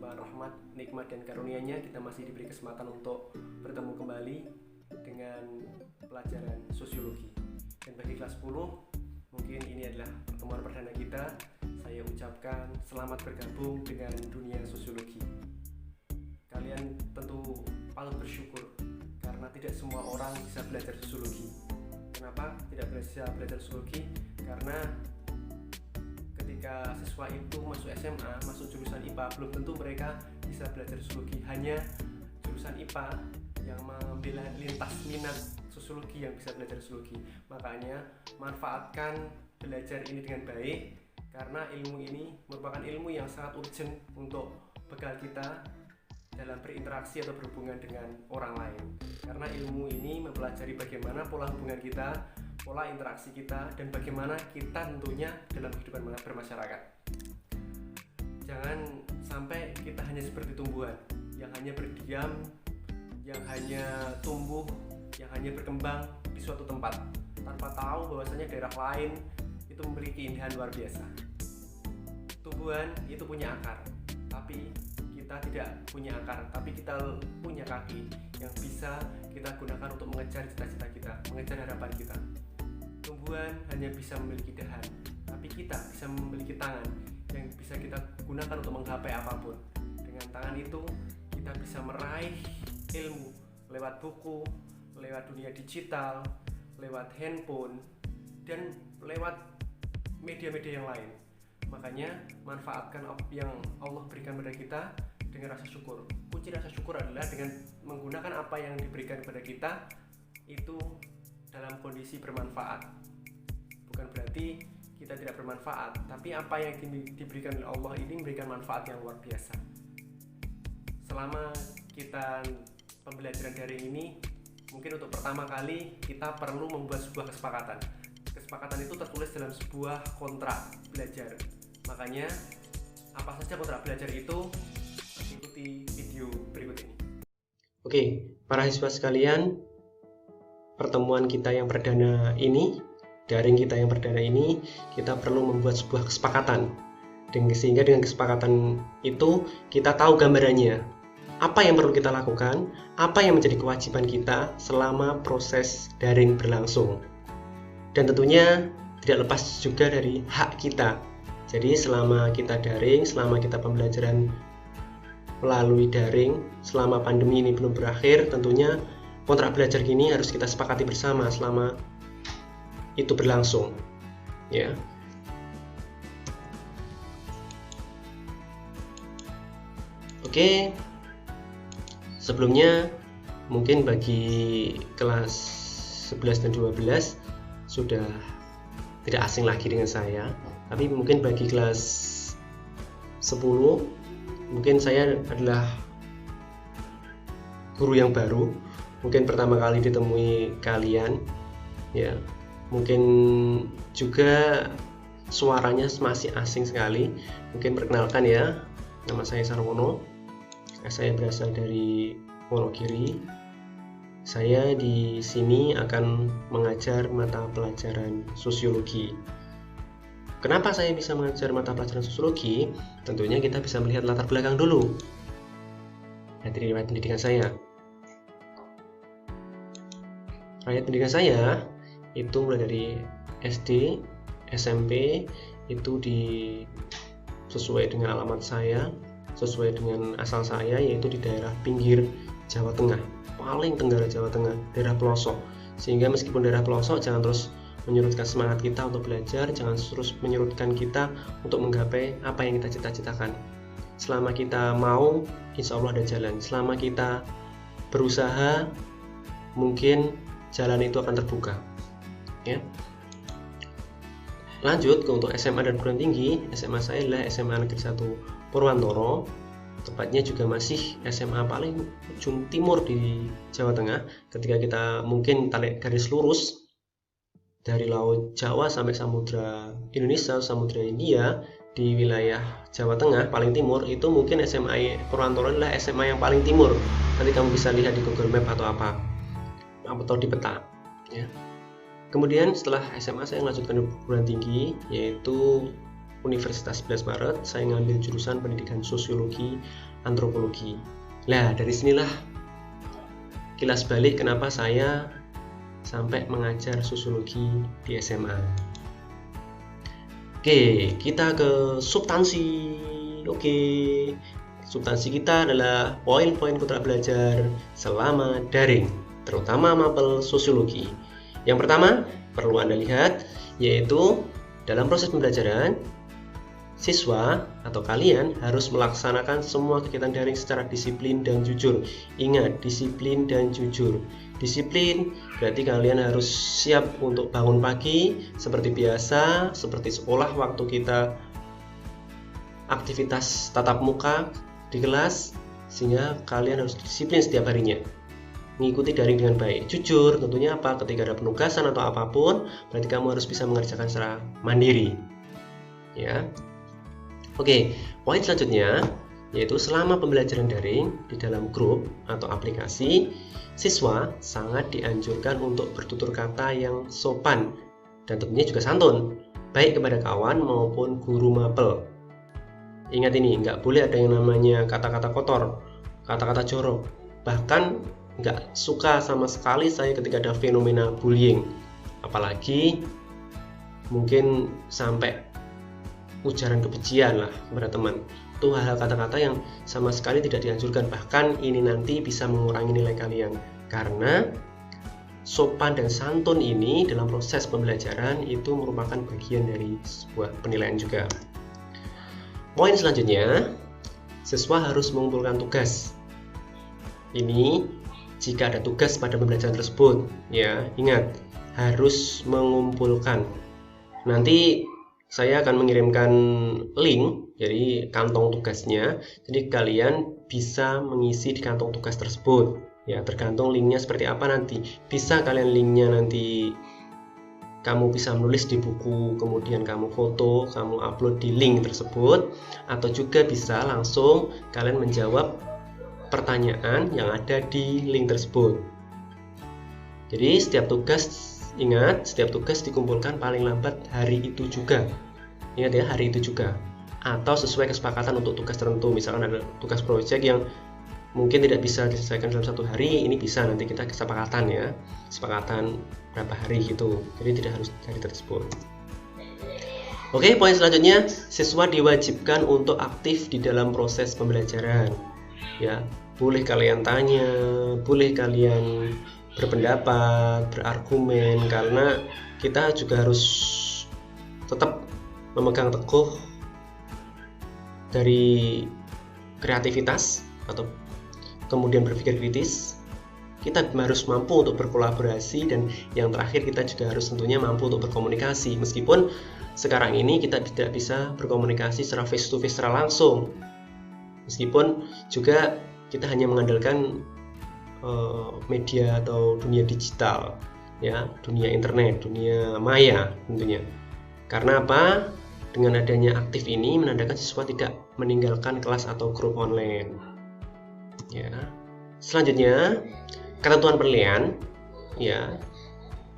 limpahan rahmat, nikmat dan karunia-Nya kita masih diberi kesempatan untuk bertemu kembali dengan pelajaran sosiologi. Dan bagi kelas 10, mungkin ini adalah pertemuan perdana kita. Saya ucapkan selamat bergabung dengan dunia sosiologi. Kalian tentu patut bersyukur karena tidak semua orang bisa belajar sosiologi. Kenapa tidak bisa belajar sosiologi? Karena ketika siswa itu masuk SMA, masuk jurusan IPA, belum tentu mereka bisa belajar sosiologi. Hanya jurusan IPA yang mengambil lintas minat sosiologi yang bisa belajar sosiologi. Makanya manfaatkan belajar ini dengan baik, karena ilmu ini merupakan ilmu yang sangat urgent untuk bekal kita dalam berinteraksi atau berhubungan dengan orang lain. Karena ilmu ini mempelajari bagaimana pola hubungan kita, pola interaksi kita, dan bagaimana kita tentunya dalam kehidupan bermasyarakat. Jangan sampai kita hanya seperti tumbuhan yang hanya berdiam, yang hanya tumbuh, yang hanya berkembang di suatu tempat tanpa tahu bahwasanya daerah lain itu memiliki keindahan luar biasa. Tumbuhan itu punya akar, tapi kita tidak punya akar, tapi kita punya kaki yang bisa kita gunakan untuk mengejar cita-cita kita, mengejar harapan kita. Tumbuhan hanya bisa memiliki dahan, tapi kita bisa memiliki tangan yang bisa kita gunakan untuk menggapai apapun. Dengan tangan itu kita bisa meraih ilmu lewat buku, lewat dunia digital, lewat handphone, dan lewat media-media yang lain. Makanya manfaatkan apa yang Allah berikan kepada kita dengan rasa syukur. Kunci rasa syukur adalah dengan menggunakan apa yang diberikan kepada kita itu dalam kondisi bermanfaat. Bukan berarti kita tidak bermanfaat, tapi apa yang diberikan oleh Allah ini memberikan manfaat yang luar biasa. Selama kita pembelajaran daring ini, mungkin untuk pertama kali kita perlu membuat sebuah kesepakatan. Kesepakatan itu tertulis dalam sebuah kontrak belajar. Makanya apa saja kontrak belajar itu, ikuti video berikut ini. Oke, para siswa sekalian, pertemuan kita yang perdana ini, daring kita yang perdana ini, kita perlu membuat sebuah kesepakatan. Sehingga dengan kesepakatan itu kita tahu gambarannya. Apa yang perlu kita lakukan, apa yang menjadi kewajiban kita selama proses daring berlangsung. Dan tentunya tidak lepas juga dari hak kita. Jadi selama kita daring, selama kita pembelajaran melalui daring, selama pandemi ini belum berakhir, tentunya kontrak belajar ini harus kita sepakati bersama selama itu berlangsung, ya. Oke, sebelumnya mungkin bagi kelas 11 dan 12 sudah tidak asing lagi dengan saya, tapi mungkin bagi kelas 10 mungkin saya adalah guru yang baru, mungkin pertama kali ditemui kalian, ya. Mungkin juga suaranya masih asing sekali. Mungkin perkenalkan ya, nama saya Sarwono. Saya berasal dari Wonogiri. Saya di sini akan mengajar mata pelajaran sosiologi. Kenapa saya bisa mengajar mata pelajaran sosiologi? Tentunya kita bisa melihat latar belakang dulu dari riwayat pendidikan saya. Riwayat pendidikan saya itu mulai dari SD, SMP itu sesuai dengan alamat saya, sesuai dengan asal saya, yaitu di daerah pinggir Jawa Tengah, paling tenggara Jawa Tengah, daerah pelosok. Sehingga meskipun daerah pelosok, jangan terus menyurutkan semangat kita untuk belajar, jangan terus menyurutkan kita untuk menggapai apa yang kita cita-citakan. Selama kita mau, insya Allah ada jalan. Selama kita berusaha, mungkin jalan itu akan terbuka, ya. Lanjut ke untuk SMA dan perguruan tinggi. SMA saya adalah SMA Negeri 1 Purwantoro, tepatnya juga masih SMA paling ujung timur di Jawa Tengah. Ketika kita mungkin tarik garis lurus dari Laut Jawa sampai Samudra Indonesia, Samudra India, di wilayah Jawa Tengah paling timur, itu mungkin SMA Purwantoro adalah SMA yang paling timur. Nanti kamu bisa lihat di Google Map atau atau di peta, ya. Kemudian setelah SMA saya melanjutkan ke perguruan tinggi, yaitu Universitas 11 Maret. Saya ngambil jurusan pendidikan sosiologi antropologi. Nah, dari sinilah kilas balik kenapa saya sampai mengajar sosiologi di SMA. Oke, kita ke substansi. Oke, substansi kita adalah poin-poin kontrak belajar selama daring, terutama mapel sosiologi. Yang pertama, perlu Anda lihat, yaitu dalam proses pembelajaran, siswa atau kalian harus melaksanakan semua kegiatan daring secara disiplin dan jujur. Ingat, disiplin dan jujur. Disiplin berarti kalian harus siap untuk bangun pagi seperti biasa, seperti sekolah waktu kita aktivitas tatap muka di kelas, sehingga kalian harus disiplin setiap harinya, mengikuti daring dengan baik. Jujur tentunya apa? Ketika ada penugasan atau apapun, berarti kamu harus bisa mengerjakan secara mandiri, ya. Oke, poin selanjutnya yaitu selama pembelajaran daring di dalam grup atau aplikasi, siswa sangat dianjurkan untuk bertutur kata yang sopan dan tentunya juga santun, baik kepada kawan maupun guru mapel. Ingat ini, nggak boleh ada yang namanya kata-kata kotor, kata-kata jorok. Bahkan nggak suka sama sekali saya ketika ada fenomena bullying, apalagi mungkin sampai ujaran kebencian lah kepada teman. Itu hal-hal kata-kata yang sama sekali tidak dianjurkan. Bahkan ini nanti bisa mengurangi nilai kalian, karena sopan dan santun ini dalam proses pembelajaran itu merupakan bagian dari sebuah penilaian juga. Poin selanjutnya, siswa harus mengumpulkan tugas. Ini jika ada tugas pada pembelajaran tersebut, ya ingat harus mengumpulkan. Nanti saya akan mengirimkan link, jadi kantong tugasnya. Jadi kalian bisa mengisi di kantong tugas tersebut. Ya, tergantung linknya seperti apa nanti. Bisa kalian linknya nanti kamu bisa menulis di buku, kemudian kamu foto, kamu upload di link tersebut, atau juga bisa langsung kalian menjawab pertanyaan yang ada di link tersebut. Jadi setiap tugas, ingat, setiap tugas dikumpulkan paling lambat hari itu juga. Ingat ya, hari itu juga. Atau sesuai kesepakatan untuk tugas tertentu. Misalkan ada tugas proyek yang mungkin tidak bisa diselesaikan dalam satu hari, ini bisa nanti kita kesepakatan ya, kesepakatan berapa hari gitu. Jadi tidak harus hari tersebut. Oke, poin selanjutnya, siswa diwajibkan untuk aktif di dalam proses pembelajaran. Ya, boleh kalian tanya, boleh kalian berpendapat, berargumen, karena kita juga harus tetap memegang teguh dari kreativitas atau kemudian berpikir kritis. Kita harus mampu untuk berkolaborasi, dan yang terakhir kita juga harus tentunya mampu untuk berkomunikasi. Meskipun sekarang ini kita tidak bisa berkomunikasi secara face to face, secara langsung, meskipun juga kita hanya mengandalkan media atau dunia digital, ya, dunia internet, dunia maya tentunya. Karena apa? Dengan adanya aktif ini menandakan siswa tidak meninggalkan kelas atau grup online. Ya. Selanjutnya, ketentuan penilaian. Ya.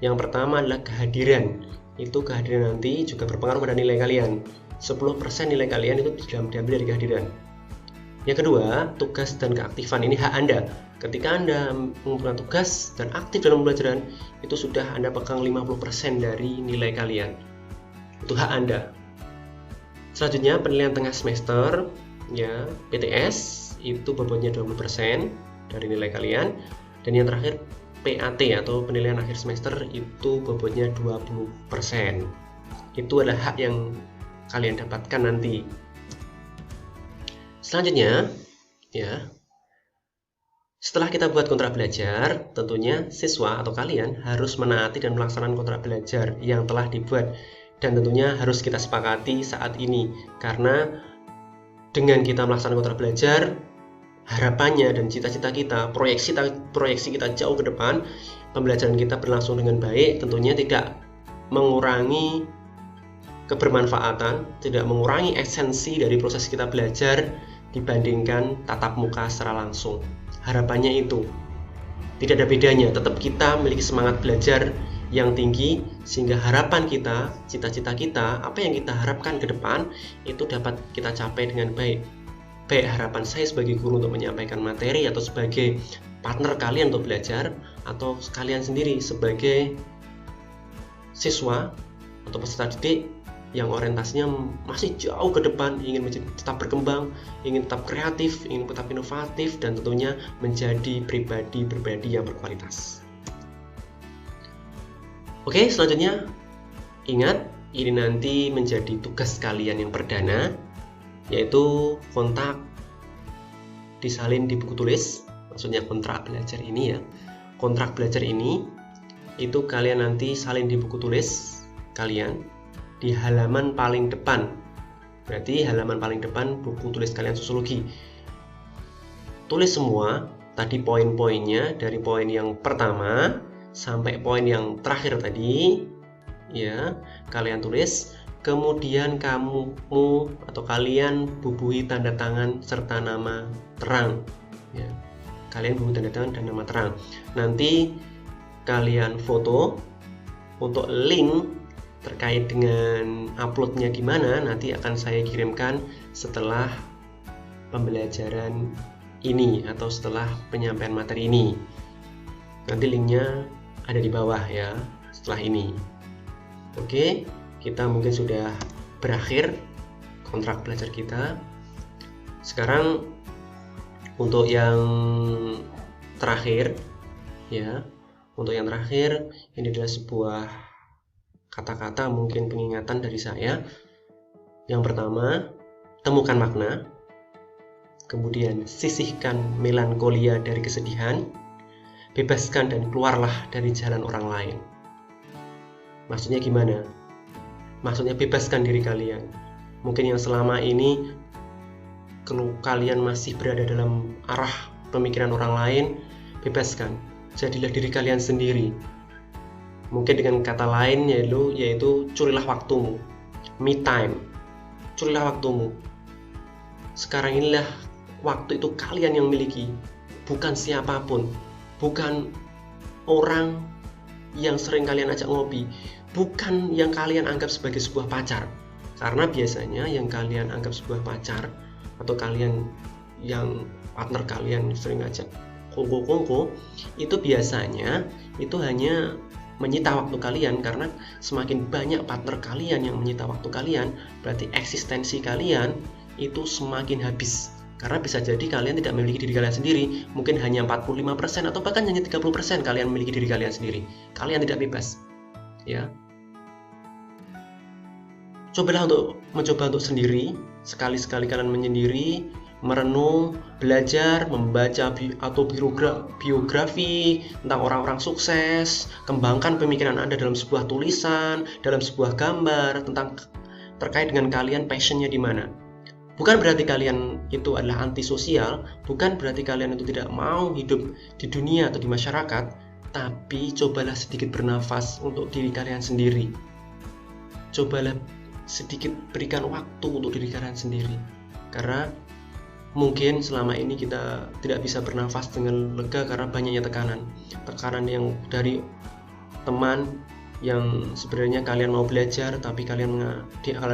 Yang pertama adalah kehadiran. Itu kehadiran nanti juga berpengaruh pada nilai kalian. 10% nilai kalian itu diambil dari kehadiran. Yang kedua, tugas dan keaktifan. Ini hak Anda. Ketika Anda mengumpulkan tugas dan aktif dalam pembelajaran, itu sudah Anda pegang 50% dari nilai kalian. Itu hak Anda. Selanjutnya, penilaian tengah semester, ya, PTS, itu bobotnya 20% dari nilai kalian. Dan yang terakhir, PAT atau penilaian akhir semester, itu bobotnya 20%. Itu adalah hak yang kalian dapatkan nanti. Selanjutnya, ya, setelah kita buat kontrak belajar, tentunya siswa atau kalian harus menaati dan melaksanakan kontrak belajar yang telah dibuat. Dan tentunya harus kita sepakati saat ini, karena dengan kita melaksanakan kontrak belajar, harapannya dan cita-cita kita, proyeksi kita jauh ke depan, pembelajaran kita berlangsung dengan baik, tentunya tidak mengurangi kebermanfaatan, tidak mengurangi esensi dari proses kita belajar dibandingkan tatap muka secara langsung. Harapannya itu tidak ada bedanya, tetap kita memiliki semangat belajar yang tinggi, sehingga harapan kita, cita-cita kita, apa yang kita harapkan ke depan itu dapat kita capai dengan baik. baik harapan saya sebagai guru untuk menyampaikan materi atau sebagai partner kalian untuk belajar, atau kalian sendiri sebagai siswa atau peserta didik yang orientasinya masih jauh ke depan, ingin tetap berkembang, ingin tetap kreatif, ingin tetap inovatif, dan tentunya menjadi pribadi yang berkualitas. Oke, selanjutnya ingat, ini nanti menjadi tugas kalian yang perdana, yaitu kontak disalin di buku tulis. Maksudnya kontrak belajar ini ya. Kontrak belajar ini itu kalian nanti salin di buku tulis kalian di halaman paling depan. Berarti halaman paling depan buku tulis kalian sosiologi. Tulis semua tadi poin-poinnya, dari poin yang pertama sampai poin yang terakhir tadi ya, kalian tulis. Kemudian kamu atau kalian bubuhi tanda tangan serta nama terang ya. Kalian bubuhi tanda tangan dan nama terang. Nanti kalian foto. Untuk link terkait dengan uploadnya gimana nanti akan saya kirimkan setelah pembelajaran ini atau setelah penyampaian materi ini. Nanti linknya ada di bawah ya setelah ini. Oke, kita mungkin sudah berakhir kontrak belajar kita. Sekarang untuk yang terakhir ya, untuk yang terakhir ini adalah sebuah kata-kata mungkin pengingatan dari saya. Yang pertama, temukan makna. Kemudian sisihkan melankolia dari kesedihan. Bebaskan dan keluarlah dari jalan orang lain. Maksudnya gimana? Maksudnya bebaskan diri kalian. Mungkin yang selama ini kalau kalian masih berada dalam arah pemikiran orang lain, bebaskan. Jadilah diri kalian sendiri. Mungkin dengan kata lain yaitu curilah waktumu. Me time. Curilah waktumu. Sekarang inilah waktu itu kalian yang miliki, bukan siapapun. Bukan orang yang sering kalian ajak ngopi, bukan yang kalian anggap sebagai sebuah pacar. Karena biasanya yang kalian anggap sebuah pacar atau kalian yang partner kalian sering ajak kongko-kongko, itu biasanya itu hanya menyita waktu kalian. Karena semakin banyak partner kalian yang menyita waktu kalian, berarti eksistensi kalian itu semakin habis. Karena bisa jadi kalian tidak memiliki diri kalian sendiri. Mungkin hanya 45% atau bahkan hanya 30% kalian memiliki diri kalian sendiri. Kalian tidak bebas ya. Mencoba untuk sendiri. Sekali-sekali kalian menyendiri, merenung, belajar, membaca atau biografi tentang orang-orang sukses. Kembangkan pemikiran Anda dalam sebuah tulisan, dalam sebuah gambar, tentang terkait dengan kalian passionnya di mana. Bukan berarti kalian itu adalah antisosial, bukan berarti kalian itu tidak mau hidup di dunia atau di masyarakat, tapi cobalah sedikit bernafas untuk diri kalian sendiri. Cobalah sedikit berikan waktu untuk diri kalian sendiri. Karena mungkin selama ini kita tidak bisa bernafas dengan lega karena banyaknya tekanan yang dari teman yang sebenarnya kalian mau belajar, tapi kalian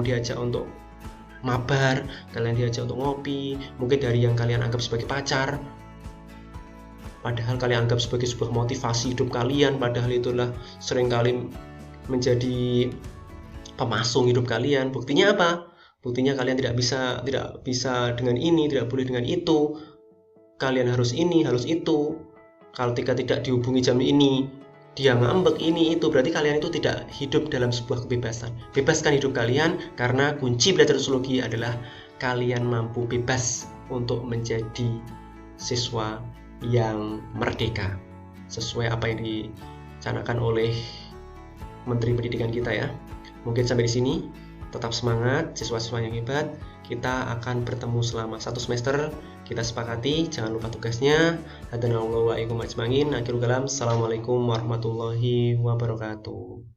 diajak untuk mabar, kalian diajak untuk ngopi, mungkin dari yang kalian anggap sebagai pacar, padahal kalian anggap sebagai sebuah motivasi hidup kalian, padahal itulah seringkali menjadi pemasung hidup kalian. Buktinya apa? Buktinya kalian tidak bisa dengan ini, tidak boleh dengan itu, kalian harus ini, harus itu. Kalau tidak dihubungi jam ini, dia ngambek ini itu, berarti kalian itu tidak hidup dalam sebuah kebebasan. Bebaskan hidup kalian, karena kunci belajar sosiologi adalah kalian mampu bebas untuk menjadi siswa yang merdeka sesuai apa yang dicanangkan oleh Menteri Pendidikan kita ya. Mungkin sampai di sini. Tetap semangat siswa-siswa yang hebat. Kita akan bertemu selama 1 semester. Kita sepakati, jangan lupa tugasnya. Hadanallahu wa iyyakum ajmain. Akhirul kalam. Assalamualaikum warahmatullahi wabarakatuh.